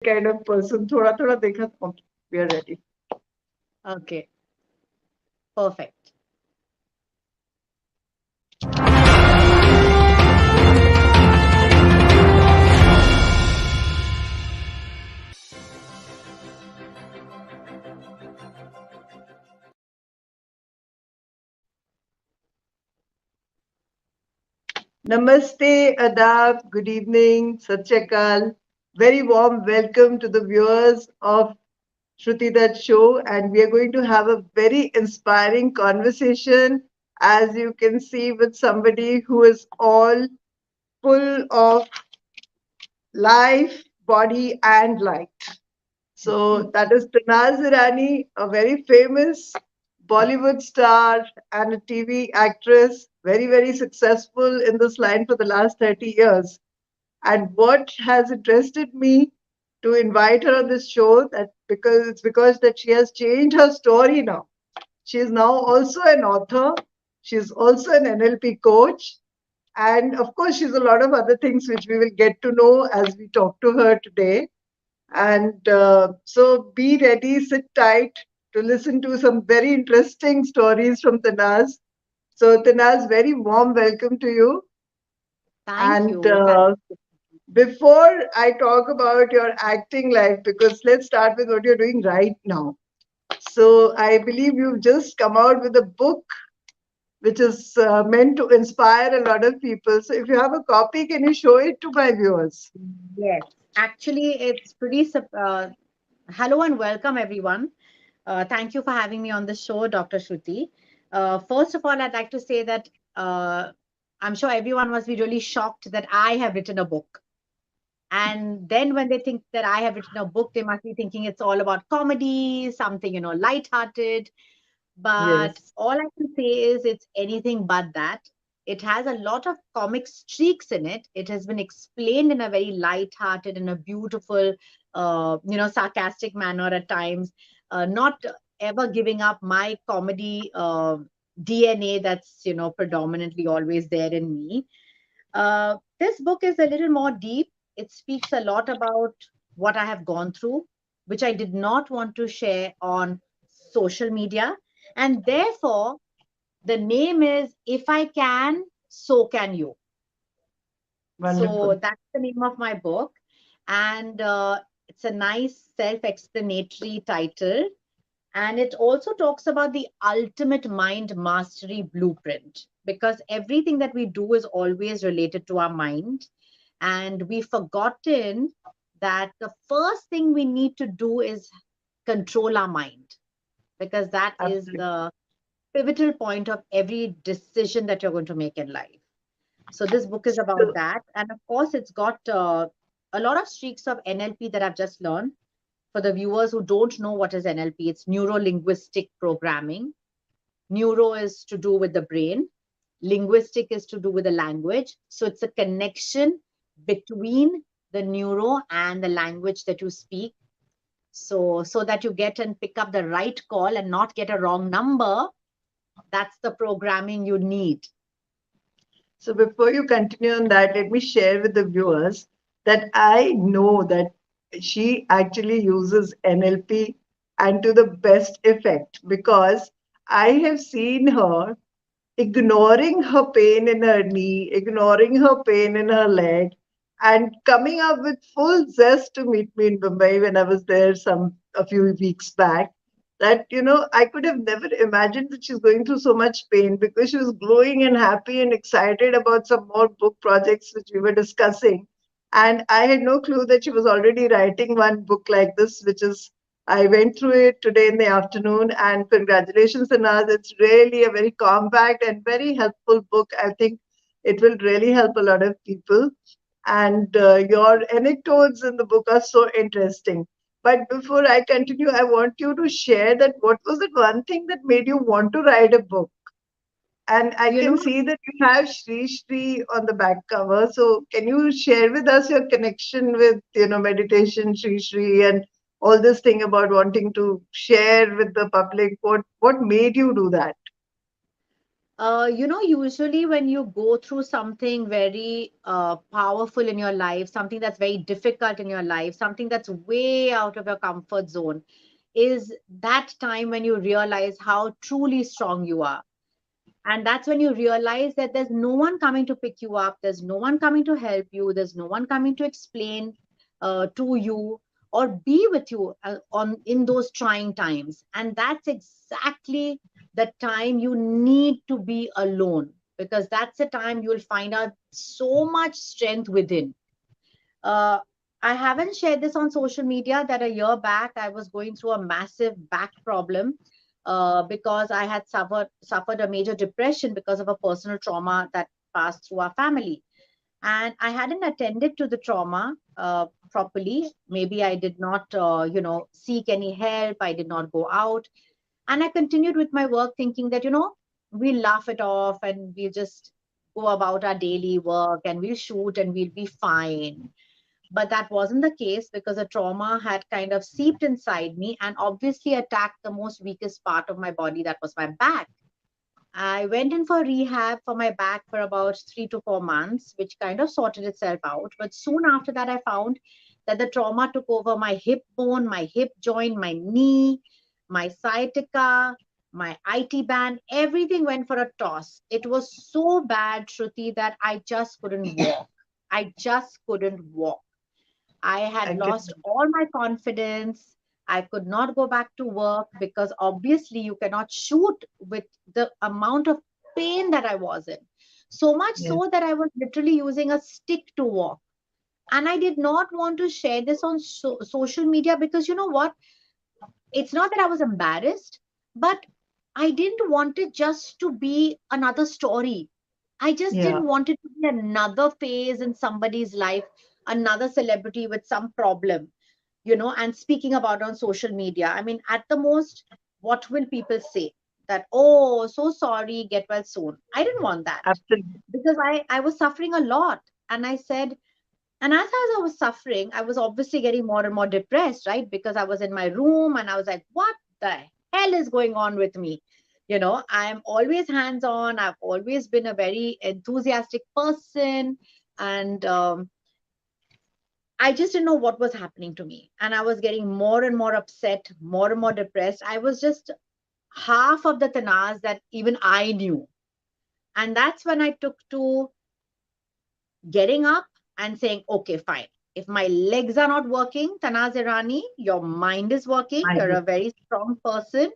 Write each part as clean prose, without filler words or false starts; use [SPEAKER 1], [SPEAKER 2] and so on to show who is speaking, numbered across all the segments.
[SPEAKER 1] kind of person. Thoda thoda dekha. Okay, we are ready.
[SPEAKER 2] Okay, perfect.
[SPEAKER 1] Namaste, Adab, good evening, Sat Shri Akal. Very warm welcome to the viewers of Shruti Dutt show, and we are going to have a very inspiring conversation, as you can see, with somebody who is all full of life, body, and light. So that is Tannaz Irani, a very famous Bollywood star and a TV actress, very, very successful in this line for the last 30 years. And what has interested me to invite her on this show that because that she has changed her story now. She is now also an author. She's also an NLP coach. And of course, she's a lot of other things which we will get to know as we talk to her today. And so be ready, sit tight to listen to some very interesting stories from Tanaz. So, Tanaz, very warm welcome to you.
[SPEAKER 2] Thank
[SPEAKER 1] And
[SPEAKER 2] you. Thank you.
[SPEAKER 1] before I talk about your acting life, because let's start with what you're doing right now. So, I believe you've just come out with a book which is meant to inspire a lot of people. So, if you have a copy, can you show it to my viewers?
[SPEAKER 2] Yes, actually, it's pretty. Hello and welcome, everyone. Thank you for having me on the show, Dr. Shruti. First of all, I'd like to say that I'm sure everyone must be really shocked that I have written a book. And then when they think that I have written a book, they must be thinking it's all about comedy, something, lighthearted. But
[SPEAKER 1] Yes,
[SPEAKER 2] all I can say is it's anything but that. It has a lot of comic streaks in it. It has been explained in a very light-hearted and a beautiful, sarcastic manner at times. Not ever giving up my comedy DNA that's predominantly always there in me. This book is a little more deep. It speaks a lot about what I have gone through, which I did not want to share on social media. And therefore, the name is If I Can, So Can You. So
[SPEAKER 1] wonderful.
[SPEAKER 2] that's the name of my book. And it's a nice self explanatory title. And it also talks about the ultimate mind mastery blueprint because everything that we do is always related to our mind. And we've forgotten that the first thing we need to do is control our mind because that is
[SPEAKER 1] Absolutely.
[SPEAKER 2] the pivotal point of every decision that you're going to make in life. So this book is about
[SPEAKER 1] So,
[SPEAKER 2] that. And of course, it's got a lot of streaks of NLP that I've just learned. For the viewers who don't know what is NLP, it's neuro linguistic programming. Neuro is to do with the brain, linguistic is to do with the language. So it's a connection between the neuro and the language that you speak. So that you get and pick up the right call and not get a wrong number. That's the programming you need.
[SPEAKER 1] So before you continue on that, let me share with the viewers that I know that she actually uses NLP and to the best effect because I have seen her ignoring her pain in her knee, ignoring her pain in her leg, and coming up with full zest to meet me in Mumbai when I was there some a few weeks back. That I could have never imagined that she's going through so much pain because she was glowing and happy and excited about some more book projects which we were discussing. And I had no clue that she was already writing one book like this, which is I went through it today in the afternoon, and congratulations, Anaz. It's really a very compact and very helpful book. I think it will really help a lot of people. And your anecdotes in the book are so interesting. But before I continue, I want you to share that what was the one thing that made you want to write a book? And I
[SPEAKER 2] You
[SPEAKER 1] can
[SPEAKER 2] know,
[SPEAKER 1] see that you have Shri Shri on the back cover. So can you share with us your connection with, meditation, Shri Shri, and all this thing about wanting to share with the public? What made you do that?
[SPEAKER 2] Usually when you go through something very powerful in your life, something that's very difficult in your life, something that's way out of your comfort zone, is that time when you realize how truly strong you are. And that's when you realize that there's no one coming to pick you up, there's no one coming to help you, there's no one coming to explain to you or be with you on in those trying times. And that's exactly the time you need to be alone, because that's the time you'll find out so much strength within. uh, I haven't shared this on social media that a year back I was going through a massive back problem, because I had suffered a major depression because of a personal trauma that passed through our family, and I hadn't attended to the trauma properly. Maybe I did not, seek any help. I did not go out, and I continued with my work, thinking that we'll laugh it off and we'll just go about our daily work and we'll shoot and we'll be fine. But that wasn't the case, because a trauma had kind of seeped inside me and obviously attacked the most weakest part of my body, that was my back. I went in for rehab for my back for about 3 to 4 months, which kind of sorted itself out. But soon after that, I found that the trauma took over my hip bone, my hip joint, my knee, my sciatica, my IT band. Everything went for a toss. It was so bad, Shruti, that I just couldn't walk. I just couldn't walk. I had
[SPEAKER 1] I can.
[SPEAKER 2] lost all my confidence. I could not go back to work because obviously you cannot shoot with the amount of pain that I was in. So much
[SPEAKER 1] Yes.
[SPEAKER 2] so that I was literally using a stick to walk. And I did not want to share this on social media, because you know what? It's not that I was embarrassed, but I didn't want it just to be another story. I just
[SPEAKER 1] Yeah.
[SPEAKER 2] didn't want it to be another phase in somebody's life, another celebrity with some problem, and speaking about on social media. I mean, at the most, what will people say? That, oh, so sorry, get well soon. I didn't want that,
[SPEAKER 1] Absolutely.
[SPEAKER 2] because I was suffering a lot. And I said, and as I was suffering, I was obviously getting more and more depressed, right? Because I was in my room and I was like, what the hell is going on with me? I'm always hands on. I've always been a very enthusiastic person. And I just didn't know what was happening to me. And I was getting more and more upset, more and more depressed. I was just half of the Tanaz that even I knew. And that's when I took to getting up and saying, okay, fine. If my legs are not working, Tannaz Irani, your mind is working.
[SPEAKER 1] I
[SPEAKER 2] You're
[SPEAKER 1] do.
[SPEAKER 2] a very strong person.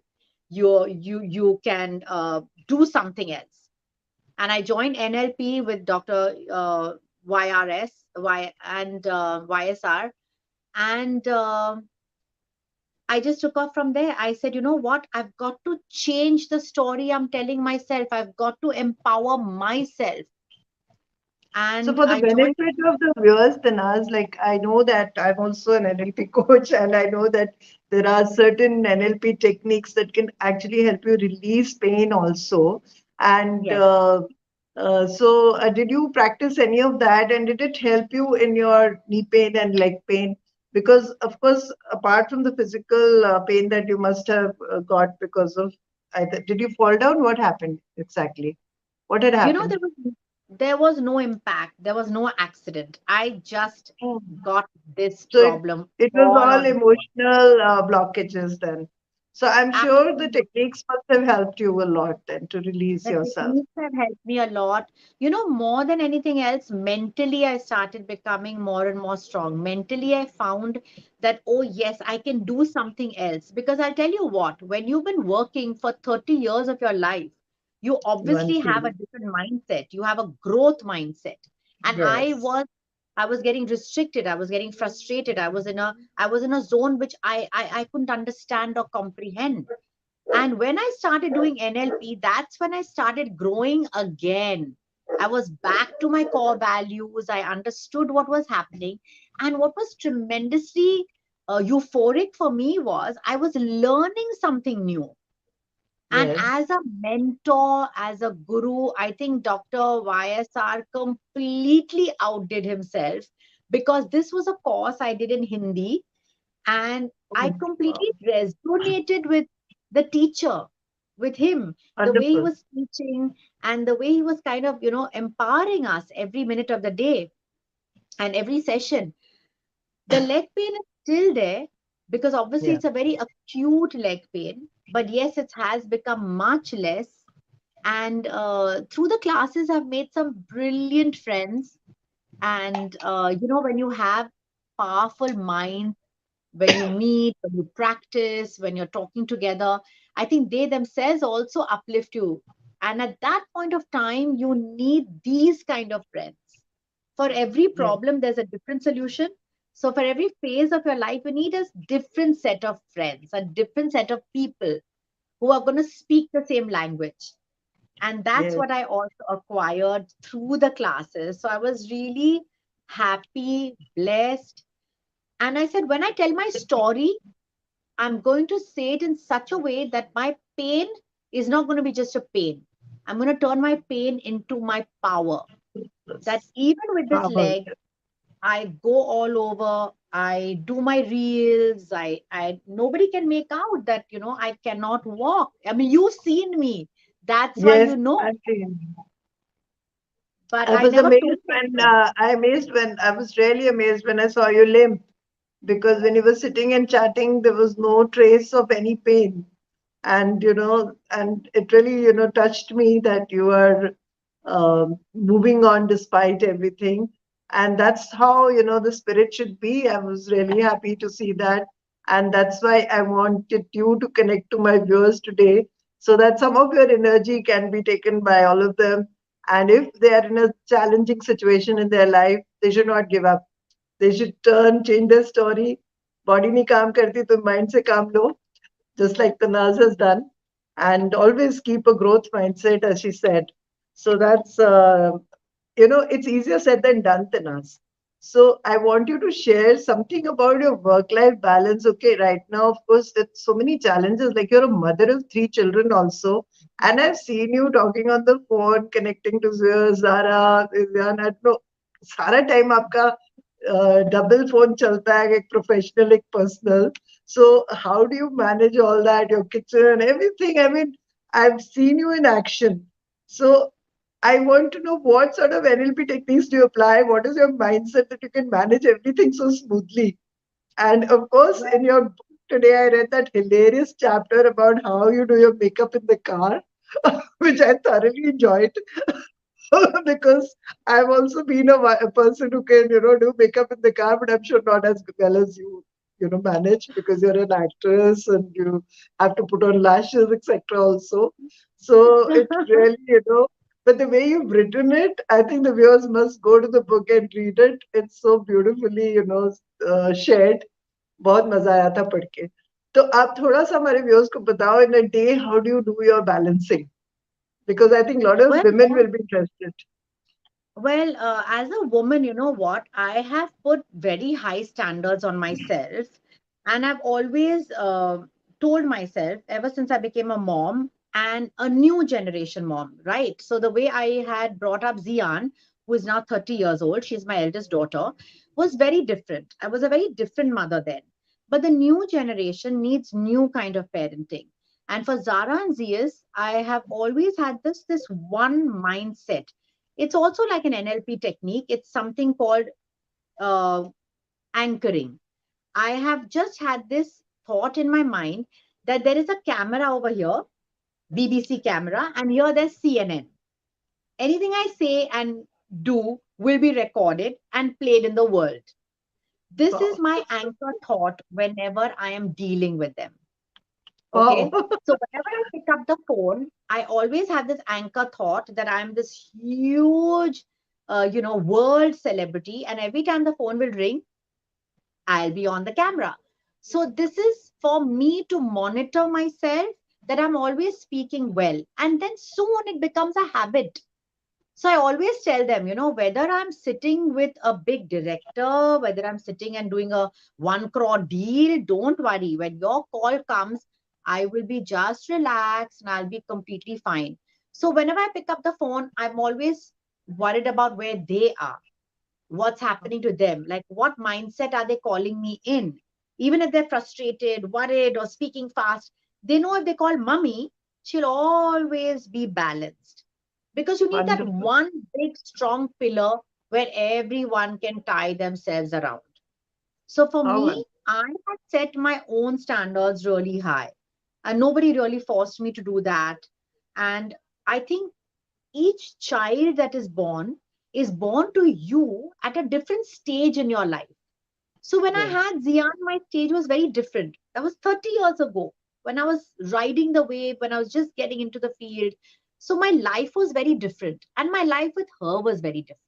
[SPEAKER 2] You can do something else. And I joined NLP with Dr. And YSR, and I just took off from there. I said, you know what? I've got to change the story I'm telling myself. I've got to empower myself.
[SPEAKER 1] So
[SPEAKER 2] And
[SPEAKER 1] for the
[SPEAKER 2] I joined.
[SPEAKER 1] benefit of the viewers, Tanaz, like I know that I'm also an NLP coach, and I know that there are certain NLP techniques that can actually help you release pain also. And
[SPEAKER 2] Yes.
[SPEAKER 1] did you practice any of that, and did it help you in your knee pain and leg pain? Because of course, apart from the physical pain that you must have got because of either, did you fall down? What happened exactly? What had
[SPEAKER 2] You know,
[SPEAKER 1] happened?
[SPEAKER 2] there was no impact. There was no accident. I just got this
[SPEAKER 1] So
[SPEAKER 2] problem
[SPEAKER 1] it was
[SPEAKER 2] all
[SPEAKER 1] all
[SPEAKER 2] on its own.
[SPEAKER 1] emotional blockages then. So I'm sure the
[SPEAKER 2] Absolutely.
[SPEAKER 1] techniques must have helped you a lot then to release
[SPEAKER 2] The
[SPEAKER 1] yourself.
[SPEAKER 2] techniques have helped me a lot. More than anything else, mentally, I started becoming more and more strong. Mentally, I found that, oh, yes, I can do something else. Because I'll tell you what, when you've been working for 30 years of your life, you
[SPEAKER 1] One
[SPEAKER 2] obviously have a
[SPEAKER 1] thing.
[SPEAKER 2] different mindset. You have a growth mindset. And
[SPEAKER 1] Yes.
[SPEAKER 2] I was getting restricted. I was getting frustrated. I was in a zone which I couldn't understand or comprehend. And when I started doing NLP, that's when I started growing again. I was back to my core values. I understood what was happening. And what was tremendously euphoric for me was I was learning something new. And
[SPEAKER 1] Yes.
[SPEAKER 2] as a mentor, as a guru, I think Dr. YSR completely outdid himself, because this was a course I did in Hindi, and I
[SPEAKER 1] Oh, wow.
[SPEAKER 2] completely resonated with the teacher. with him, the way he
[SPEAKER 1] Wonderful.
[SPEAKER 2] was teaching and the way he was kind of, empowering us every minute of the day and every session. The leg pain is still there because obviously
[SPEAKER 1] Yeah.
[SPEAKER 2] it's a very acute leg pain, but yes, it has become much less. And through the classes, I've made some brilliant friends. And when you have powerful minds, when you meet, when you practice, when you're talking together, I think they themselves also uplift you. And at that point of time, you need these kind of friends. For every
[SPEAKER 1] Yeah.
[SPEAKER 2] problem, there's a different solution. So for every phase of your life, you need a different set of friends, a different set of people who are going to speak the same language. And that's
[SPEAKER 1] Yes.
[SPEAKER 2] what I also acquired through the classes. So I was really happy, blessed. And I said, when I tell my story, I'm going to say it in such a way that my pain is not going to be just a pain. I'm going to turn my pain into my power. That
[SPEAKER 1] Yes.
[SPEAKER 2] even with this
[SPEAKER 1] Power.
[SPEAKER 2] leg, I go all over. I do my reels. I nobody can make out that I cannot walk. I mean, you've seen me. That's why
[SPEAKER 1] Yes,
[SPEAKER 2] you know.
[SPEAKER 1] I think.
[SPEAKER 2] But
[SPEAKER 1] I
[SPEAKER 2] I
[SPEAKER 1] was
[SPEAKER 2] never told
[SPEAKER 1] amazed when
[SPEAKER 2] anyone.
[SPEAKER 1] I was really amazed when I saw you limp, because when you were sitting and chatting, there was no trace of any pain. And and it really touched me that you are moving on despite everything. And that's how the spirit should be. I was really happy to see that, and that's why I wanted you to connect to my viewers today, so that some of your energy can be taken by all of them. And if they are in a challenging situation in their life, they should not give up. They should change their story. Body नहीं काम करती तो mind से काम लो, just like Tanaz has done, and always keep a growth mindset, as she said. So that's, it's easier said than done, Tanaz. So I want you to share something about your work-life balance. Okay, right now, of course, there's so many challenges. Like you're a mother of three children also, and I've seen you talking on the phone, connecting to Zara, Vivian. I don't know, सारा time आपका double phone चलता है, एक professional एक personal. So how do you manage all that, your kitchen, everything? I mean, I've seen you in action. So I want to know, what sort of NLP techniques do you apply? What is your mindset that you can manage everything so smoothly? And of course, in
[SPEAKER 2] Well,
[SPEAKER 1] your book today, I read that hilarious chapter about how you do your makeup in the car, which I thoroughly enjoyed. Because I've also been a person who can, do makeup in the car, but I'm sure not as well as you manage, because you're an actress and you have to put on lashes, etc. also. So it really, but the way you've written it, I think the viewers must go to the book and read it. It's so beautifully, shared. बहुत मजा आया था पढ़ के. तो आप थोड़ा सा हमारे व्यूअर्स को बताओ, in a day, how do you do your balancing? Because I think a lot of
[SPEAKER 2] well,
[SPEAKER 1] women will be interested.
[SPEAKER 2] as a woman, you know what? I have put very high standards on myself, and I've always told myself ever since I became a mom and a new generation mom, right? So the way I had brought up Zian, who is now 30 years old, she's my eldest daughter, was very different. I was a very different mother then. But the new generation needs new kind of parenting. And for Zara and Zias, I have always had this one mindset. It's also like an NLP technique. It's something called uh, anchoring. I have just had this thought in my mind that there is a camera over here, BBC camera, and here there's CNN. Anything I say and do will be recorded and played in the world. This is
[SPEAKER 1] Wow.
[SPEAKER 2] my anchor thought whenever I am dealing with them.
[SPEAKER 1] Wow.
[SPEAKER 2] Okay. So whenever I pick up the phone, I always have this anchor thought that I'm this huge, world celebrity. And every time the phone will ring, I'll be on the camera. So this is for me to monitor myself that I'm always speaking well. And then soon it becomes a habit. So I always tell them, whether I'm sitting with a big director, whether I'm sitting and doing a 1 crore deal, don't worry. When your call comes, I will be just relaxed and I'll be completely fine. So whenever I pick up the phone, I'm always worried about where they are, what's happening to them, like what mindset are they calling me in. Even if they're frustrated, worried, or speaking fast, they know if they call mummy, she'll always be balanced, because you need that
[SPEAKER 1] Wonderful.
[SPEAKER 2] one big strong pillar where everyone can tie themselves around. So for
[SPEAKER 1] How
[SPEAKER 2] me,
[SPEAKER 1] well.
[SPEAKER 2] I had set my own standards really high, and nobody really forced me to do that. And I think each child that is born to you at a different stage in your life. So when I
[SPEAKER 1] Yes.
[SPEAKER 2] had Zian, my stage was very different. That was 30 years ago, when I was riding the wave, when I was just getting into the field. So my life was very different, and my life with her was very different.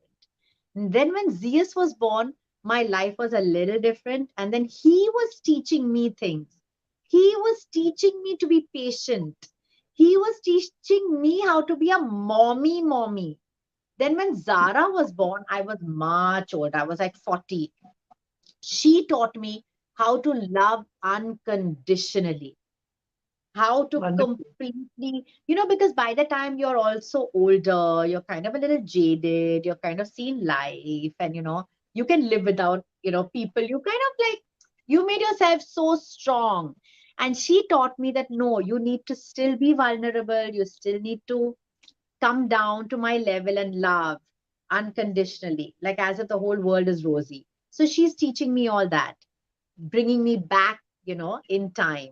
[SPEAKER 2] And then when Zeus was born, my life was a little different. And then he was teaching me things. He was teaching me to be patient. He was teaching me how to be a mommy. Then when Zara was born, I was much older. I was like 40. She taught me how to love unconditionally, how to
[SPEAKER 1] Wonderful.
[SPEAKER 2] completely, because by the time you're also older, you're kind of a little jaded, you're kind of seen life, and you can live without, people. You kind of like, you made yourself so strong. And she taught me that no, you need to still be vulnerable, you still need to come down to my level and love unconditionally, like as if the whole world is rosy. So she's teaching me all that, bringing me back, in time.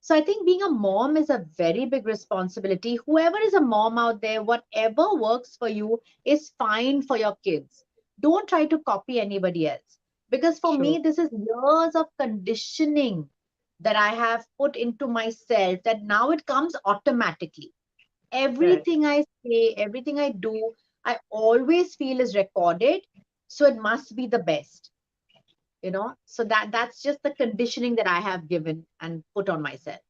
[SPEAKER 2] So I think being a mom is a very big responsibility. Whoever is a mom out there, whatever works for you is fine for your kids. Don't try to copy anybody else. Because for
[SPEAKER 1] True.
[SPEAKER 2] me, this is years of conditioning that I have put into myself, that now it comes automatically.
[SPEAKER 1] Right.
[SPEAKER 2] Everything I say, everything I do, I always feel is recorded. So it must be the best. So that's just the conditioning that I have given and put on myself.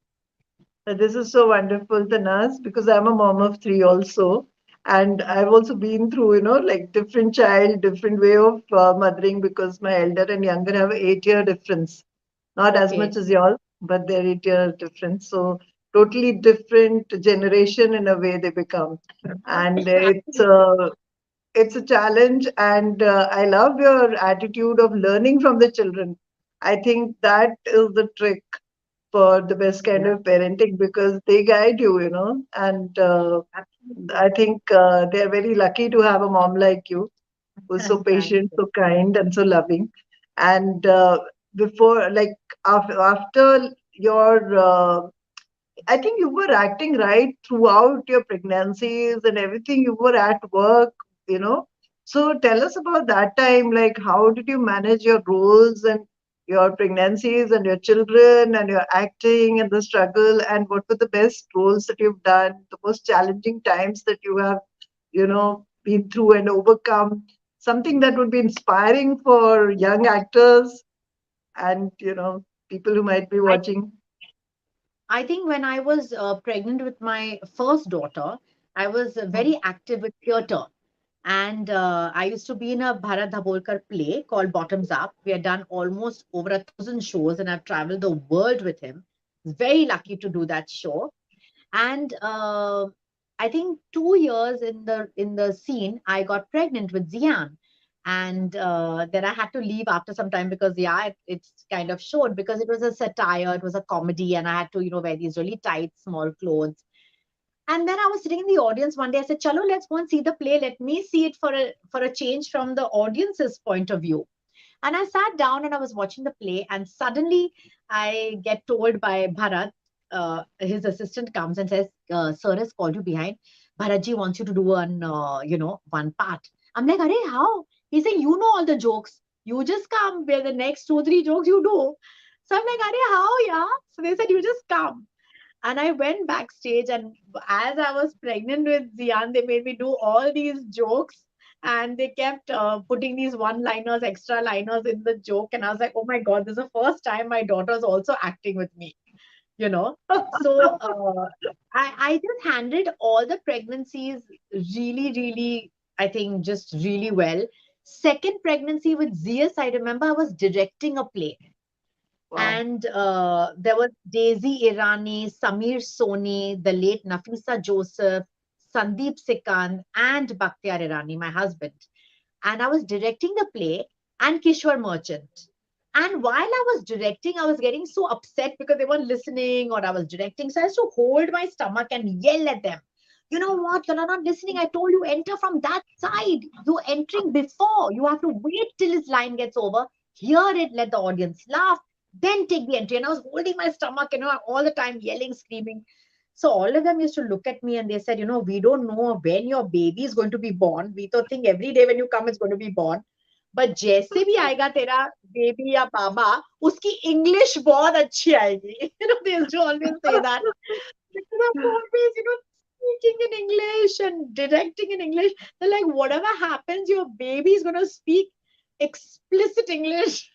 [SPEAKER 1] This is so wonderful, Tanaz, because I'm a mom of three also. And I've also been through, like different child, different way of mothering because my elder and younger have an 8 year difference. Not as
[SPEAKER 2] Okay.
[SPEAKER 1] much as y'all, but they're 8 year difference. So totally different generation in a way they become. And
[SPEAKER 2] Absolutely.
[SPEAKER 1] it's a challenge. And I love your attitude of learning from the children. I think that is the trick for the best kind
[SPEAKER 2] Yeah,
[SPEAKER 1] of parenting because they guide you, and
[SPEAKER 2] absolutely.
[SPEAKER 1] I think they're very lucky to have a mom like you who's so
[SPEAKER 2] Thank
[SPEAKER 1] patient,
[SPEAKER 2] you.
[SPEAKER 1] so kind, and so loving. And before, like after your I think you were acting right throughout your pregnancies and everything. You were at work, you know. So tell us about that time. Like, how did you manage your roles and your pregnancies and your children and your acting and the struggle? And what were the best roles that you've done? The most challenging times that you have, been through and overcome? Something that would be inspiring for young actors and, people who might be
[SPEAKER 2] I
[SPEAKER 1] watching.
[SPEAKER 2] I think when I was pregnant with my first daughter, I was very active with theater. And I used to be in a Bharat Dhabholkar play called Bottoms Up. We had done almost over 1,000 shows, and I've traveled the world with him. Very lucky to do that show. And I think 2 years in the scene, I got pregnant with Zian. And then I had to leave after some time because yeah, it's kind of showed, because it was a satire, it was a comedy, and I had to wear these really tight small clothes. And then I was sitting in the audience one day. I said, "Chalo, let's go and see the play. Let me see it for a change from the audience's point of view." And I sat down and I was watching the play, and suddenly I get told by Bharat, his assistant comes and says, "Sir has called you behind. Bharatji wants you to do one part." I'm like, "Arey, how?" He said, "You know all the jokes. You just come. Where the next two, three jokes you do." So I'm like, "Arey, how, yeah?" So they said, "You just come." And I went backstage, and as I was pregnant with Zian, they made me do all these jokes, and they kept putting these one-liners, extra liners in the joke. And I was like, "Oh my God, this is the first time my daughter's also acting with me, you know?" So I just handled all the pregnancies really, really, I think, just really well. Second pregnancy with Zeus, I remember I was directing a play,
[SPEAKER 1] Wow.
[SPEAKER 2] and there was Daisy Irani, Samir Soni, the late Nafisa Joseph, Sandeep Sikand, and Bakhtiyar Irani, my husband. And I was directing the play, and Kishore Merchant. And while I was directing, I was getting so upset because they weren't listening or I was directing. So I used to hold my stomach and yell at them. You know what? You're not listening. I told you enter from that side. You're entering before. You have to wait till his line gets over. Hear it, let the audience laugh, then take the entry. And I was holding my stomach, all the time yelling, screaming. So all of them used to look at me and they said, we don't know when your baby is going to be born. We don't think every day when you come it's going to be born. But जैसे भी आएगा तेरा baby या बाबा उसकी English बहुत अच्छी आएगी they used to always say that because I'm always speaking in English and directing in English. They're like, whatever happens, your baby is going to speak explicit English.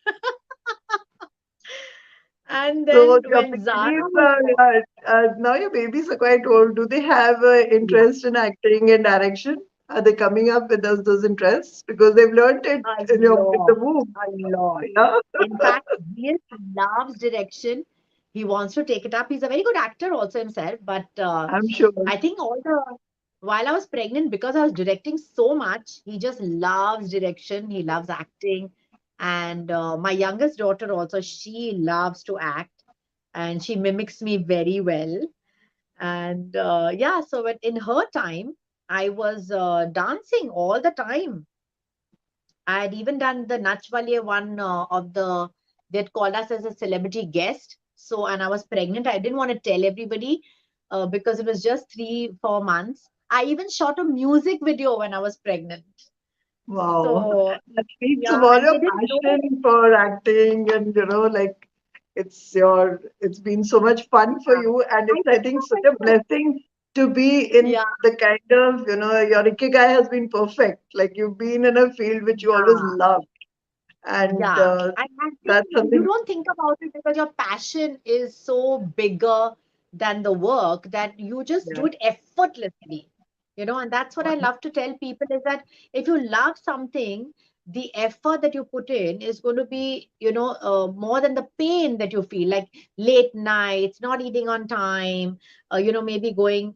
[SPEAKER 2] And
[SPEAKER 1] So
[SPEAKER 2] then
[SPEAKER 1] your
[SPEAKER 2] when
[SPEAKER 1] babies
[SPEAKER 2] Zara was born,
[SPEAKER 1] are, now your babies are quite old. Do they have
[SPEAKER 2] yeah,
[SPEAKER 1] interest in acting and direction? Are they coming up with those interests because they've learned it
[SPEAKER 2] a
[SPEAKER 1] in the
[SPEAKER 2] lot,
[SPEAKER 1] womb?
[SPEAKER 2] a lot.
[SPEAKER 1] Yeah,
[SPEAKER 2] In fact, he loves direction. He wants to take it up. He's a very good actor also himself. But
[SPEAKER 1] I'm sure.
[SPEAKER 2] I think while I was pregnant, because I was directing so much, he just loves direction. He loves acting. And my youngest daughter also, she loves to act and she mimics me very well. And yeah, so in her time, I was dancing all the time. I had even done the Nachwaliya one of they'd called us as a celebrity guest. So, and I was pregnant. I didn't want to tell everybody because it was just 3, 4 months. I even shot a music video when I was pregnant.
[SPEAKER 1] Wow.
[SPEAKER 2] So,
[SPEAKER 1] That speaks of
[SPEAKER 2] yeah,
[SPEAKER 1] all
[SPEAKER 2] and
[SPEAKER 1] your
[SPEAKER 2] they didn't know.
[SPEAKER 1] passion for acting and like it's been so much fun for
[SPEAKER 2] Yeah.
[SPEAKER 1] you and
[SPEAKER 2] I
[SPEAKER 1] it's I
[SPEAKER 2] think
[SPEAKER 1] think
[SPEAKER 2] so
[SPEAKER 1] such a
[SPEAKER 2] myself.
[SPEAKER 1] blessing to be in
[SPEAKER 2] Yeah,
[SPEAKER 1] the kind of, your ikigai has been perfect. Like you've been in a field which you always
[SPEAKER 2] yeah.
[SPEAKER 1] loved and
[SPEAKER 2] Yeah, I think
[SPEAKER 1] that's
[SPEAKER 2] you
[SPEAKER 1] something.
[SPEAKER 2] don't think about it because your passion is so bigger than the work that you just
[SPEAKER 1] Yeah.
[SPEAKER 2] do it effortlessly. And that's what I love to tell people is that if you love something, the effort that you put in is going to be, more than the pain that you feel, like late nights, not eating on time, maybe going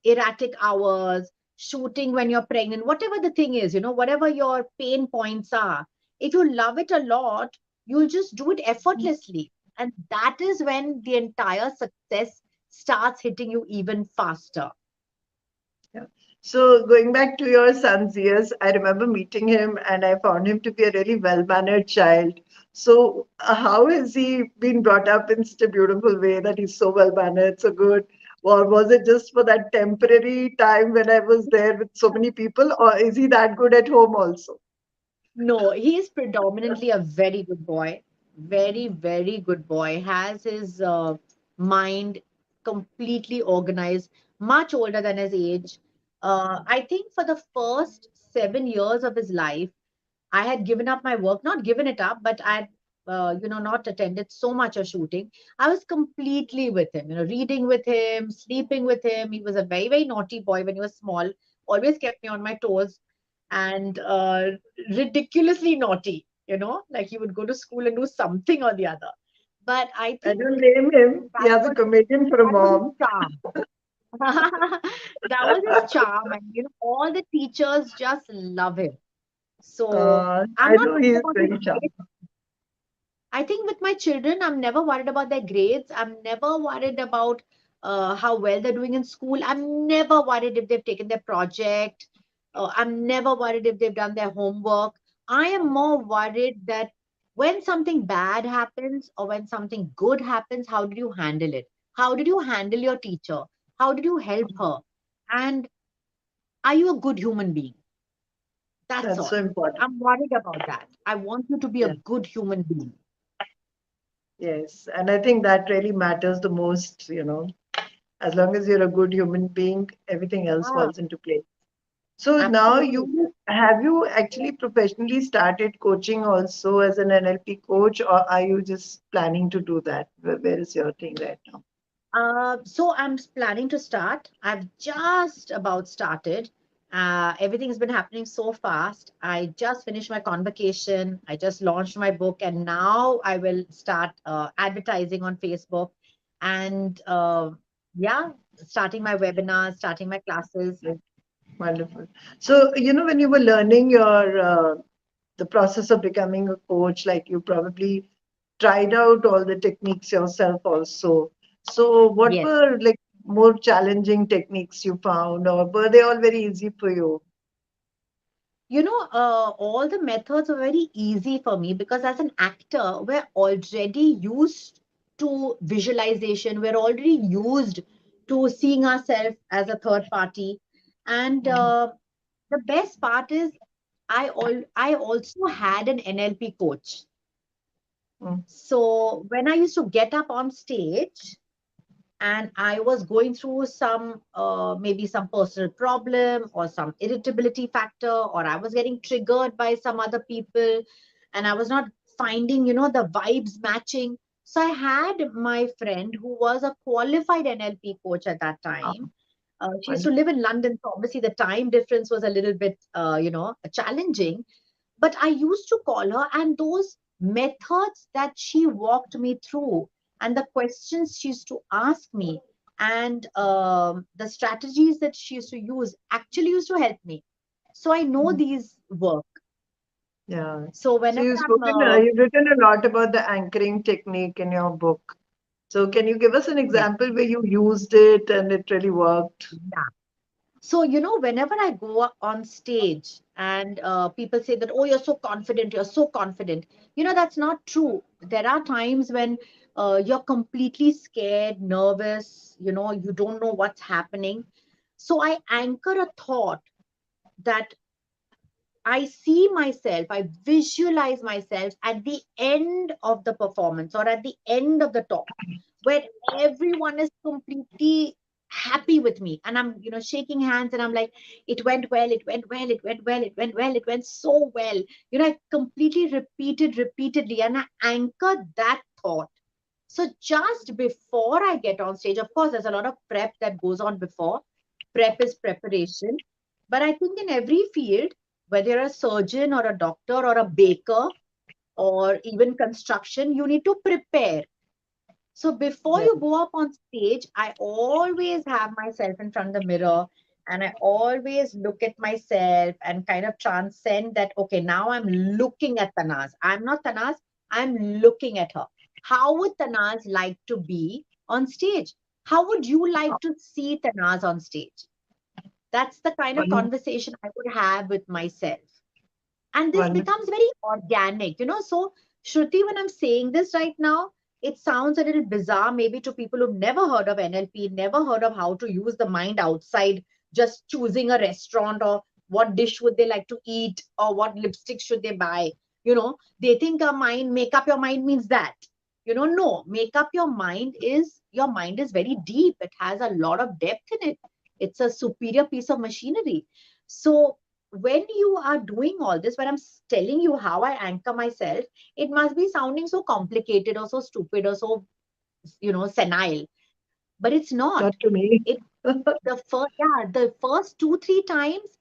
[SPEAKER 2] erratic hours, shooting when you're pregnant, whatever the thing is, whatever your pain points are, if you love it a lot, you'll just do it effortlessly. And that is when the entire success starts hitting you even faster.
[SPEAKER 1] Yeah. So going back to your son's years, I remember meeting him and I found him to be a really well-mannered child. So how has he been brought up in such a beautiful way that he's so well-mannered, so good? Or was it just for that temporary time when I was there with so many people, or is he that good at home also?
[SPEAKER 2] No, he is predominantly a very good boy. Very, very good boy. Has his mind completely organized, much older than his age. I think for the first 7 years of his life, I had given up my work, not given it up, but I had, not attended so much of shooting. I was completely with him, reading with him, sleeping with him. He was a very, very naughty boy when he was small, always kept me on my toes and ridiculously naughty, like he would go to school and do something or the other. But I
[SPEAKER 1] I
[SPEAKER 2] think
[SPEAKER 1] don't blame him. He
[SPEAKER 2] that
[SPEAKER 1] has a
[SPEAKER 2] was
[SPEAKER 1] comedian for a
[SPEAKER 2] that was his
[SPEAKER 1] mom.
[SPEAKER 2] charm. That was his charm, and all the teachers just love him. So I'm
[SPEAKER 1] I
[SPEAKER 2] not
[SPEAKER 1] know he
[SPEAKER 2] worried
[SPEAKER 1] is
[SPEAKER 2] about his
[SPEAKER 1] very charming.
[SPEAKER 2] grades. I think with my children, I'm never worried about their grades. I'm never worried about how well they're doing in school. I'm never worried if they've taken their project. I'm never worried if they've done their homework. I am more worried that when something bad happens or when something good happens, how did you handle it? How did you handle your teacher? How did you help her? And are you a good human being? That's
[SPEAKER 1] That's
[SPEAKER 2] all.
[SPEAKER 1] so important.
[SPEAKER 2] I'm worried about that. I want you to be a
[SPEAKER 1] Yeah.
[SPEAKER 2] good human being.
[SPEAKER 1] Yes. And I think that really matters the most, as long as you're a good human being, everything else
[SPEAKER 2] Yeah,
[SPEAKER 1] falls into place. So now
[SPEAKER 2] absolutely.
[SPEAKER 1] you actually professionally started coaching also as an NLP coach, or are you just planning to do that? Where is your thing right now?
[SPEAKER 2] So I'm planning to start. I've just about started. Everything's been happening so fast. I just finished my convocation. I just launched my book, and now I will start advertising on Facebook. And yeah, starting my webinars, starting my classes.
[SPEAKER 1] Yes, wonderful. So, when you were learning your the process of becoming a coach, like you probably tried out all the techniques yourself also. So what
[SPEAKER 2] Yes.
[SPEAKER 1] were like more challenging techniques you found, or were they all very easy for you?
[SPEAKER 2] All the methods are very easy for me because as an actor, we're already used to visualization. We're already used to seeing ourselves as a third party. And
[SPEAKER 1] Mm,
[SPEAKER 2] the best part is I also had an NLP coach.
[SPEAKER 1] mm,
[SPEAKER 2] So when I used to get up on stage, and I was going through some maybe some personal problem or some irritability factor, or I was getting triggered by some other people, and I was not finding, the vibes matching. So I had my friend who was a qualified NLP coach at that
[SPEAKER 1] wow,
[SPEAKER 2] time. She used to
[SPEAKER 1] wonderful.
[SPEAKER 2] live in London, so obviously the time difference was a little bit, challenging. But I used to call her, and those methods that she walked me through, and the questions she used to ask me, and the strategies that she used to use actually used to help me. So I know
[SPEAKER 1] Mm,
[SPEAKER 2] these work.
[SPEAKER 1] yeah.
[SPEAKER 2] So
[SPEAKER 1] So
[SPEAKER 2] whenever I'm,
[SPEAKER 1] you've written a lot about the anchoring technique in your book. So can you give us an
[SPEAKER 2] yes,
[SPEAKER 1] example where you used it and it really worked?
[SPEAKER 2] yeah. So, whenever I go up on stage and people say that, oh, you're so confident, that's not true. There are times when you're completely scared, nervous, you don't know what's happening. So I anchor a thought that I see myself, I visualize myself at the end of the performance or at the end of the talk, where everyone is completely happy with me. And I'm, shaking hands and I'm like, it went well, it went well, it went well, it went well, it went so well. I completely repeated repeatedly and I anchored that thought. So just before I get on stage, of course, there's a lot of prep that goes on before. Prep is preparation. But I think in every field, whether you're a surgeon or a doctor or a baker or even construction, you need to prepare. So before
[SPEAKER 1] Yeah.
[SPEAKER 2] you go up on stage, I always have myself in front of the mirror and I always look at myself and kind of transcend that. Okay, now I'm looking at Tanaz. I'm not Tanaz, I'm looking at her. How would Tanaz like to be on stage? How would you like to see Tanaz on stage? That's the kind of
[SPEAKER 1] Won-
[SPEAKER 2] conversation I would have with myself. And this
[SPEAKER 1] Wonderful.
[SPEAKER 2] becomes very organic, so Shruti, when I'm saying this right now, it sounds a little bizarre maybe to people who've never heard of NLP, never heard of how to use the mind outside just choosing a restaurant or what dish would they like to eat or what lipstick should they buy. They think a mind, make up your mind means that. No, make up your mind is very deep, it has a lot of depth in it. It's a superior piece of machinery. So when you are doing all this, when I'm telling you how I anchor myself, it must be sounding so complicated or so stupid or so, senile. But it's not.
[SPEAKER 1] Not to me.
[SPEAKER 2] It the first 2-3 times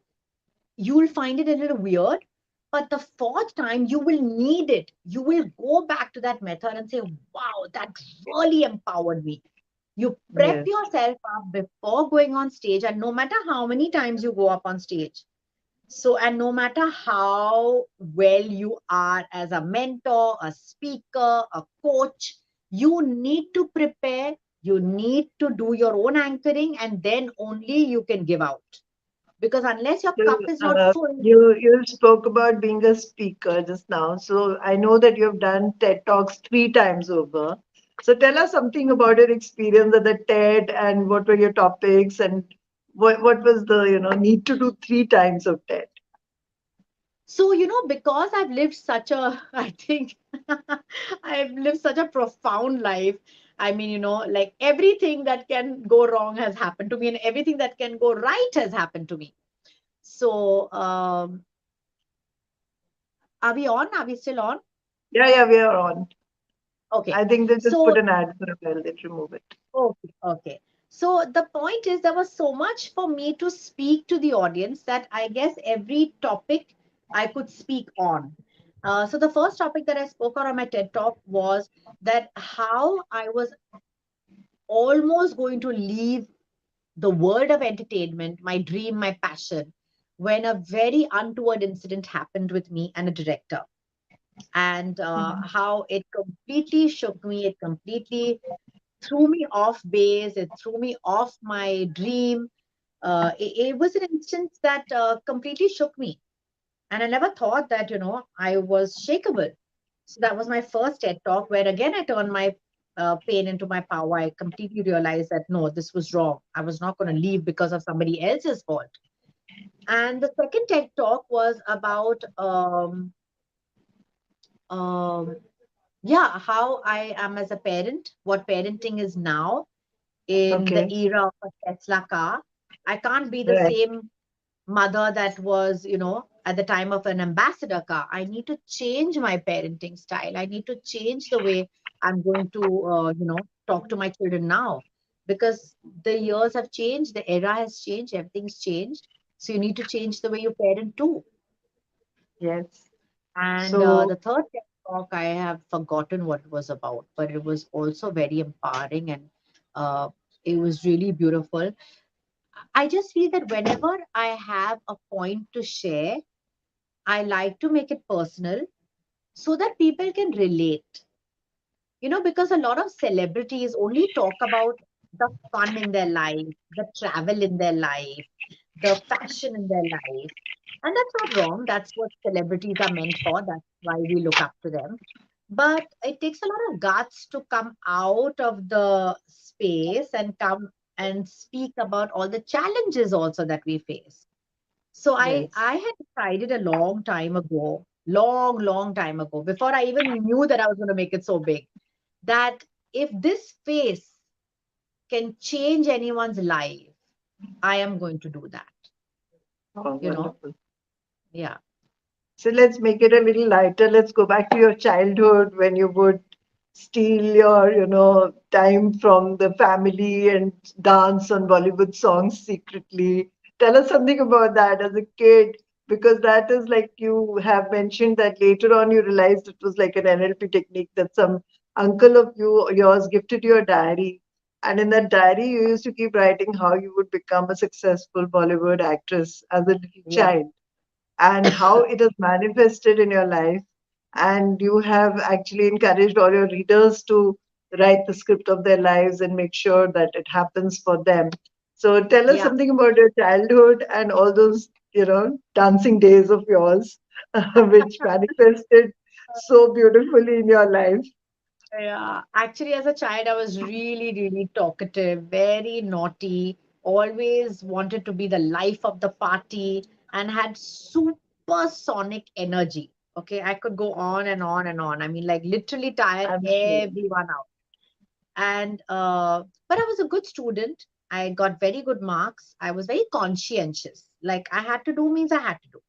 [SPEAKER 2] you'll find it a little weird, but the fourth time you will need it. You will go back to that method and say, "Wow, that really empowered me." You prep
[SPEAKER 1] Yes.
[SPEAKER 2] yourself up before going on stage, and no matter how many times you go up on stage, so, and no matter how well you are as a mentor, a speaker, a coach, you need to prepare, you need to do your own anchoring, and then only you can give out. Because unless your
[SPEAKER 1] So,
[SPEAKER 2] cup is not full,
[SPEAKER 1] you spoke about being a speaker just now. So I know that you've done TED Talks 3 times over. So tell us something about your experience at the TED and what were your topics and what was the need to do 3 times of TED.
[SPEAKER 2] so, because I've lived such a, I think, I've lived such a profound life. I mean, like everything that can go wrong has happened to me, and everything that can go right has happened to me. So, are we on? Are we still on?
[SPEAKER 1] Yeah, yeah, we are on.
[SPEAKER 2] Okay.
[SPEAKER 1] I think they just put
[SPEAKER 2] So,
[SPEAKER 1] an ad for a while. They remove it.
[SPEAKER 2] okay, okay. So the point is, there was so much for me to speak to the audience that I guess every topic I could speak on. So the first topic that I spoke on my TED Talk was that how I was almost going to leave the world of entertainment, my dream, my passion. when a very untoward incident happened with me and a director, and how it completely shook me. It completely threw me off base. It threw me off my dream. It was an instance that completely shook me. And I never thought that, I was shakeable. So that was my first TED talk, where again I turned my pain into my power. I completely realized that no, this was wrong. I was not going to leave because of somebody else's fault. And the second TED talk was about, um, yeah, how I am as a parent, what parenting is now in the
[SPEAKER 1] Okay.
[SPEAKER 2] era of a Tesla car. I can't be the
[SPEAKER 1] Right.
[SPEAKER 2] same mother that was, at the time of an ambassador car. I need to change my parenting style. I need to change the way I'm going to, talk to my children now, because the years have changed, the era has changed, everything's changed. So you need to change the way you parent too.
[SPEAKER 1] Yes.
[SPEAKER 2] And
[SPEAKER 1] So
[SPEAKER 2] the third TED talk, I have forgotten what it was about, but it was also very empowering, and uh, it was really beautiful. I just feel that whenever I have a point to share, I like to make it personal so that people can relate. Because a lot of celebrities only talk about the fun in their life, the travel in their life, the fashion in their life. And that's not wrong. That's what celebrities are meant for. That's why we look up to them. But it takes a lot of guts to come out of the space and come and speak about all the challenges also that we face. So I
[SPEAKER 1] yes.
[SPEAKER 2] I had decided a long time ago, long time ago, before I even knew that I was going to make it so big, that if this face can change anyone's life, I am going to do that.
[SPEAKER 1] Oh,
[SPEAKER 2] You know?
[SPEAKER 1] wonderful.
[SPEAKER 2] Yeah.
[SPEAKER 1] So let's make it a little lighter. Let's go back to your childhood when you would steal your, time from the family and dance on Bollywood songs secretly. Tell us something about that as a kid, because that is like you have mentioned that later on you realized it was like an NLP technique that some uncle of yours gifted you a diary. And in that diary, you used to keep writing how you would become a successful Bollywood actress as a little
[SPEAKER 2] Yeah.
[SPEAKER 1] child and how it has manifested in your life. And you have actually encouraged all your readers to write the script of their lives and make sure that it happens for them. So tell us
[SPEAKER 2] Yeah.
[SPEAKER 1] something about your childhood and all those, dancing days of yours, which manifested so beautifully in your life.
[SPEAKER 2] Yeah, actually, as a child, I was really, really talkative, very naughty, always wanted to be the life of the party, and had supersonic energy. Okay, I could go on and on and on. I mean, like literally tire
[SPEAKER 1] I'm sure.
[SPEAKER 2] everyone out. And but I was a good student. I got very good marks. I was very conscientious. Like I had to do means I had to do.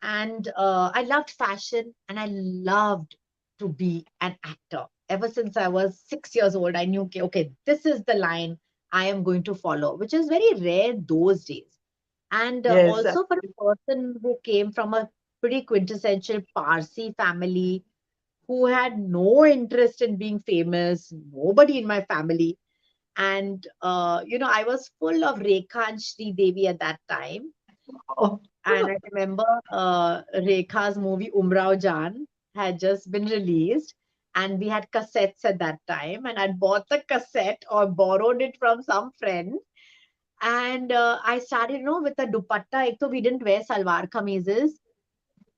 [SPEAKER 2] And I loved fashion, and I loved to be an actor. Ever since I was 6 years old, I knew, okay, okay, this is the line I am going to follow, which is very rare those days. And
[SPEAKER 1] Yes,
[SPEAKER 2] also for a person who came from a pretty quintessential Parsi family, who had no interest in being famous, nobody in my family. And, I was full of Rekha and Sri Devi at that time.
[SPEAKER 1] oh,
[SPEAKER 2] And I remember Rekha's movie Umrao Jan had just been released, and we had cassettes at that time. And I'd bought the cassette or borrowed it from some friend. And I started, with a dupatta. Ek to we didn't wear salwar kameezes.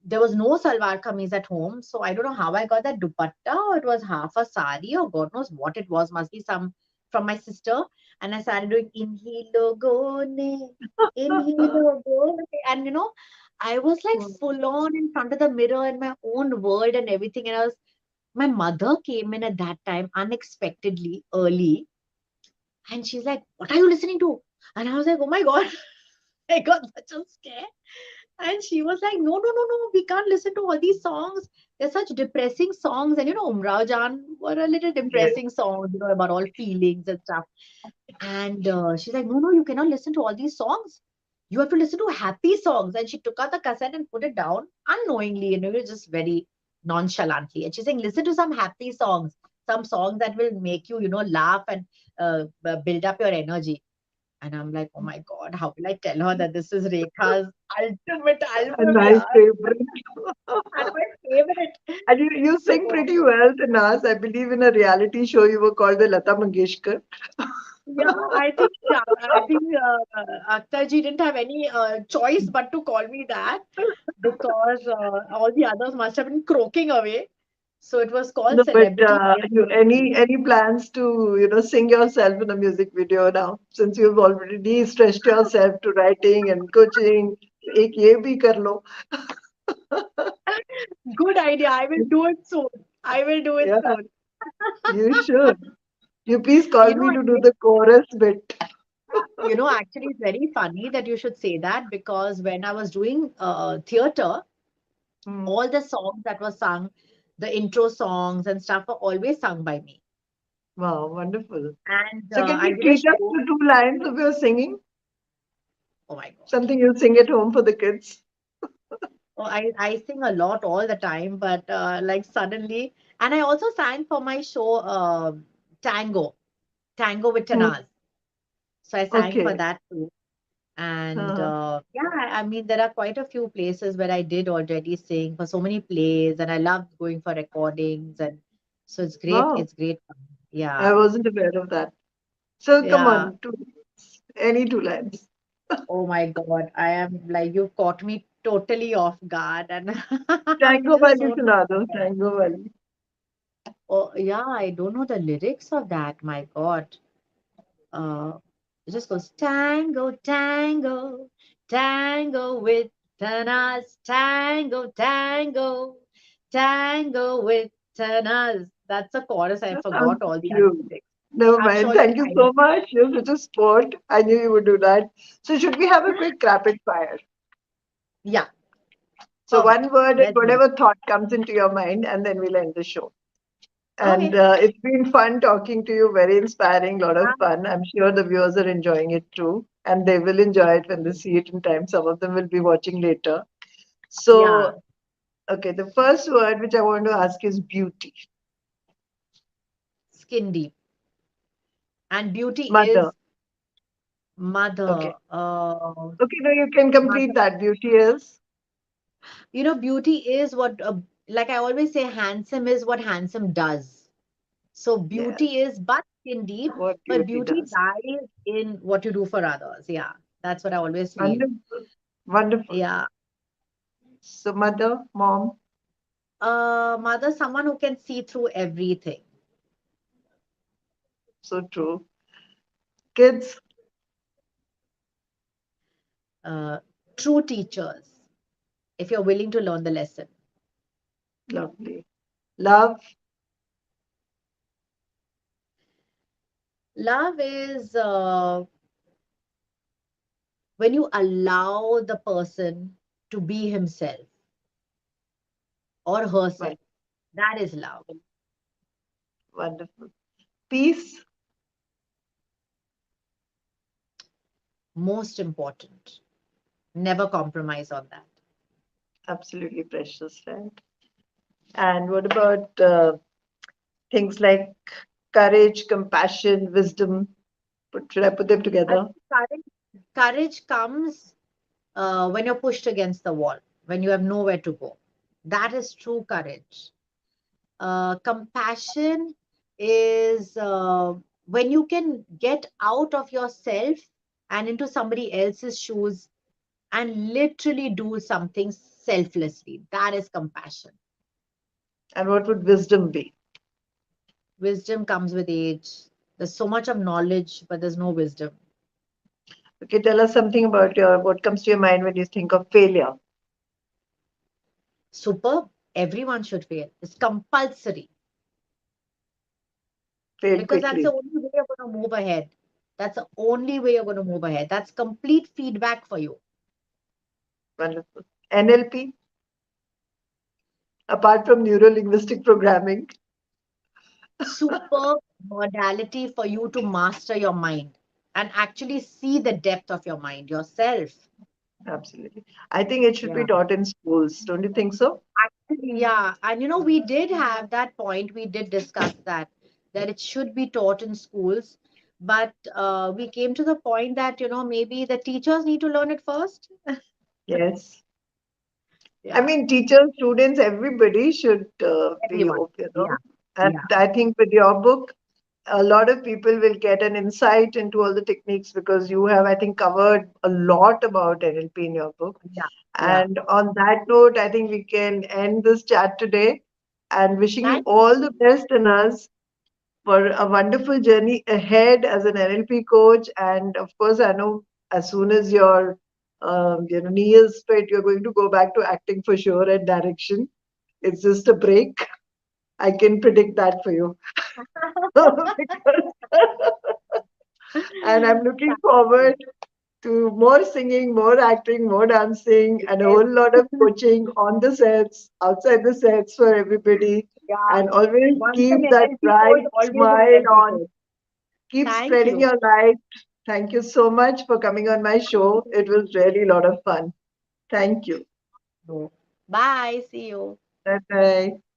[SPEAKER 2] There was no salwar kameez at home. So I don't know how I got that dupatta, or it was half a sari, or God knows what it was. Must be some from my sister. And I started doing in he logo ne, in he logo ne. And I was like full on in front of the mirror in my own world and everything. And my mother came in at that time unexpectedly early, and she's like, "What are you listening to?" And I was like, "Oh my God." I got such a scare. And she was like, "No, no, no, no, we can't listen to all these songs. They're such depressing songs." And Umrao Jan were a little
[SPEAKER 1] yes.
[SPEAKER 2] depressing songs, about all feelings and stuff. And she's like, "No, no, you cannot listen to all these songs. You have to listen to happy songs." And she took out the cassette and put it down unknowingly, just very nonchalantly. And she's saying, "Listen to some happy songs, some songs that will make you, laugh and build up your energy." And I'm like, oh my God, how will I tell her that this is Rekha's ultimate
[SPEAKER 1] A
[SPEAKER 2] album?
[SPEAKER 1] nice
[SPEAKER 2] Yeah,
[SPEAKER 1] favorite.
[SPEAKER 2] and my favorite.
[SPEAKER 1] And you
[SPEAKER 2] So,
[SPEAKER 1] sing pretty well, Tannaz. I believe in a reality show you were called the Lata Mangeshkar.
[SPEAKER 2] yeah, I think Akhtar ji didn't have any choice but to call me that because all the others must have been croaking away. So it was called
[SPEAKER 1] No, but
[SPEAKER 2] Celebrity Kiss.
[SPEAKER 1] you any plans to sing yourself in a music video now? Since you've already stretched yourself to writing and coaching, एक ये भी कर लो.
[SPEAKER 2] Good idea. I will do it soon. I will do it
[SPEAKER 1] Yeah,
[SPEAKER 2] soon.
[SPEAKER 1] you should. You please call
[SPEAKER 2] You know,
[SPEAKER 1] me to do the chorus bit.
[SPEAKER 2] actually, it's very funny that you should say that because when I was doing theater,
[SPEAKER 1] Hmm.
[SPEAKER 2] all the songs that were sung, the intro songs and stuff, were always sung by me.
[SPEAKER 1] Wow, wonderful.
[SPEAKER 2] And
[SPEAKER 1] So can
[SPEAKER 2] I
[SPEAKER 1] you
[SPEAKER 2] did a
[SPEAKER 1] treat us
[SPEAKER 2] show.
[SPEAKER 1] to two lines of your singing?
[SPEAKER 2] Oh my God.
[SPEAKER 1] Something you sing at home for the kids.
[SPEAKER 2] Oh, I sing a lot all the time, but like suddenly, and I also sang for my show, Tango with
[SPEAKER 1] Hmm.
[SPEAKER 2] Tanaz. So I sang for
[SPEAKER 1] Okay.
[SPEAKER 2] that too. And
[SPEAKER 1] Uh-huh.
[SPEAKER 2] yeah, I mean, there are quite a few places where I did already sing for so many plays, and I loved going for recordings. And so it's great.
[SPEAKER 1] Wow,
[SPEAKER 2] It's great fun.
[SPEAKER 1] I
[SPEAKER 2] Yeah.
[SPEAKER 1] wasn't aware of that. So come
[SPEAKER 2] Yeah.
[SPEAKER 1] on, any two lines.
[SPEAKER 2] Oh my God. I am like, you caught me totally off guard, and I'm
[SPEAKER 1] Tango
[SPEAKER 2] just
[SPEAKER 1] wali
[SPEAKER 2] so not
[SPEAKER 1] suna do,
[SPEAKER 2] prepared.
[SPEAKER 1] tango wali.
[SPEAKER 2] Oh, yeah, I don't know the lyrics of that. My God. Uh, it just goes tango, tango, tango with Tanas, tango, tango, tango with Tanas. That's a chorus. I
[SPEAKER 1] That sounds
[SPEAKER 2] forgot all the other
[SPEAKER 1] cute.
[SPEAKER 2] lyrics.
[SPEAKER 1] Never
[SPEAKER 2] I'm
[SPEAKER 1] mind.
[SPEAKER 2] sure you'll
[SPEAKER 1] Thank you
[SPEAKER 2] find
[SPEAKER 1] so
[SPEAKER 2] it.
[SPEAKER 1] much. You're such a sport. I knew you would do that. So should we have a quick rapid fire?
[SPEAKER 2] Yeah,
[SPEAKER 1] So
[SPEAKER 2] perfect.
[SPEAKER 1] one word and
[SPEAKER 2] Let's do it.
[SPEAKER 1] whatever thought comes into your mind, and then we'll end the show. And
[SPEAKER 2] Okay.
[SPEAKER 1] it's been fun talking to you. Very inspiring. Lot of
[SPEAKER 2] Yeah.
[SPEAKER 1] fun. I'm sure the viewers are enjoying it too, and they will enjoy it when they see it in time. Some of them will be watching later.
[SPEAKER 2] Yeah.
[SPEAKER 1] So, okay, the first word which I want to ask is beauty.
[SPEAKER 2] Skin deep. And beauty
[SPEAKER 1] Mother.
[SPEAKER 2] is mother.
[SPEAKER 1] Okay. Okay, now you can
[SPEAKER 2] Mother.
[SPEAKER 1] complete that. Beauty is
[SPEAKER 2] Beauty is what, like I always say, handsome is what handsome does. So
[SPEAKER 1] yeah,
[SPEAKER 2] beauty is but skin deep,
[SPEAKER 1] what
[SPEAKER 2] but
[SPEAKER 1] beauty
[SPEAKER 2] beauty
[SPEAKER 1] does.
[SPEAKER 2] lies in what you do for others. Yeah, that's what I always feel.
[SPEAKER 1] Wonderful. Wonderful.
[SPEAKER 2] Yeah.
[SPEAKER 1] So mother, mom,
[SPEAKER 2] Mother, someone who can see through everything.
[SPEAKER 1] so true. Kids,
[SPEAKER 2] Uh, True teachers, if you're willing to learn the lesson.
[SPEAKER 1] lovely. Love,
[SPEAKER 2] Love is when you allow the person to be himself or herself.
[SPEAKER 1] won-
[SPEAKER 2] That is love.
[SPEAKER 1] wonderful. Peace,
[SPEAKER 2] Most important. Never compromise on that.
[SPEAKER 1] absolutely precious, right? And what about things like courage, compassion, wisdom? Should I put them
[SPEAKER 2] I
[SPEAKER 1] together?
[SPEAKER 2] think courage comes when you're pushed against the wall, when you have nowhere to go. That is true courage. Compassion is when you can get out of yourself and into somebody else's shoes and literally do something selflessly. That is compassion.
[SPEAKER 1] And what would wisdom be?
[SPEAKER 2] Wisdom comes with age. There's so much of knowledge, but there's no wisdom.
[SPEAKER 1] Okay, tell us something about your what comes to your mind when you think of failure.
[SPEAKER 2] Superb. Everyone should fail. It's compulsory
[SPEAKER 1] Fail
[SPEAKER 2] because that's the
[SPEAKER 1] quickly.
[SPEAKER 2] only way you're going to move ahead. That's the only way you're going to move ahead. That's complete feedback for you.
[SPEAKER 1] Wonderful. NLP, apart from neuro linguistic programming.
[SPEAKER 2] Superb modality for you to master your mind and actually see the depth of your mind yourself.
[SPEAKER 1] Absolutely. I think it should be
[SPEAKER 2] Yeah.
[SPEAKER 1] taught in schools. Don't you think so?
[SPEAKER 2] Actually, yeah. And we did have that point, we did discuss that it should be taught in schools but we came to the point that, maybe the teachers need to learn it first.
[SPEAKER 1] Yes. I
[SPEAKER 2] Yeah,
[SPEAKER 1] mean, teachers, students, everybody should be
[SPEAKER 2] everyone.
[SPEAKER 1] open,
[SPEAKER 2] Yeah,
[SPEAKER 1] And
[SPEAKER 2] yeah,
[SPEAKER 1] I think with your book, a lot of people will get an insight into all the techniques because you have, I think, covered a lot about NLP in your book.
[SPEAKER 2] yeah, yeah.
[SPEAKER 1] And on that note, I think we can end this chat today and wishing you
[SPEAKER 2] Thank
[SPEAKER 1] all the best in us for a wonderful journey ahead as an NLP coach. And of course, I know as soon as your knee is fit, you're going to go back to acting for sure and direction. It's just a break. I can predict that for you. Because, and I'm looking
[SPEAKER 2] you.
[SPEAKER 1] forward to more singing, more acting, more dancing, and a
[SPEAKER 2] Yes.
[SPEAKER 1] whole lot of coaching on the sets, outside the sets for everybody.
[SPEAKER 2] Yeah.
[SPEAKER 1] And always
[SPEAKER 2] Once an
[SPEAKER 1] keep that
[SPEAKER 2] NLP coach,
[SPEAKER 1] bright
[SPEAKER 2] always an
[SPEAKER 1] smile
[SPEAKER 2] NLP
[SPEAKER 1] on.
[SPEAKER 2] coach.
[SPEAKER 1] Keep
[SPEAKER 2] Thank
[SPEAKER 1] spreading
[SPEAKER 2] you.
[SPEAKER 1] your light. Thank you so much for coming on my show. It was really a lot of fun. Thank you.
[SPEAKER 2] Bye. See you.
[SPEAKER 1] Bye bye.